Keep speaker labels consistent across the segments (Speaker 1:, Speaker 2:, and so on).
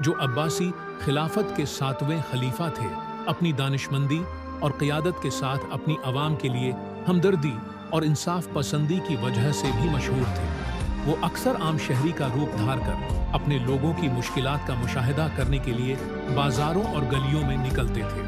Speaker 1: جو عباسی خلافت کے 7ویں خلیفہ تھے، اپنی دانشمندی اور قیادت کے ساتھ اپنی عوام کے لیے ہمدردی اور انصاف پسندی کی وجہ سے بھی مشہور تھے۔ وہ اکثر عام شہری کا روپ دھار کر اپنے لوگوں کی مشکلات کا مشاہدہ کرنے کے لیے بازاروں اور گلیوں میں نکلتے تھے۔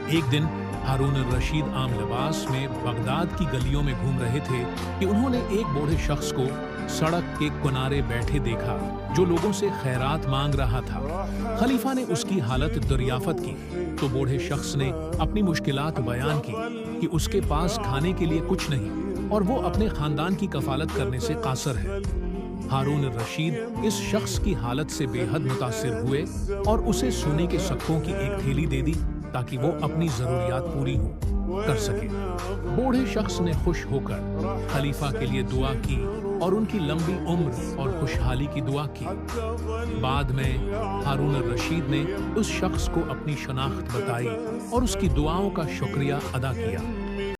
Speaker 1: ایک دن ہارون الرشید عام لباس میں بغداد کی گلیوں میں گھوم رہے تھے کہ انہوں نے ایک بوڑھے شخص کو سڑک کے کنارے بیٹھے دیکھا جو لوگوں سے خیرات مانگ رہا تھا۔ خلیفہ نے اس کی حالت دریافت کی تو بوڑھے شخص نے اپنی مشکلات بیان کی کہ اس کے پاس کھانے کے لیے کچھ نہیں اور وہ اپنے خاندان کی کفالت کرنے سے قاصر ہے۔ ہارون الرشید اس شخص کی حالت سے بے حد متاثر ہوئے اور اسے سونے کے سکوں کی ایک تھیلی دے دی تاکہ وہ اپنی ضروریات پوری کر سکے۔ بوڑھے شخص نے خوش ہو کر خلیفہ کے لیے دعا کی اور ان کی لمبی عمر اور خوشحالی کی دعا کی۔ بعد میں ہارون الرشید نے اس شخص کو اپنی شناخت بتائی اور اس کی دعاؤں کا شکریہ ادا کیا۔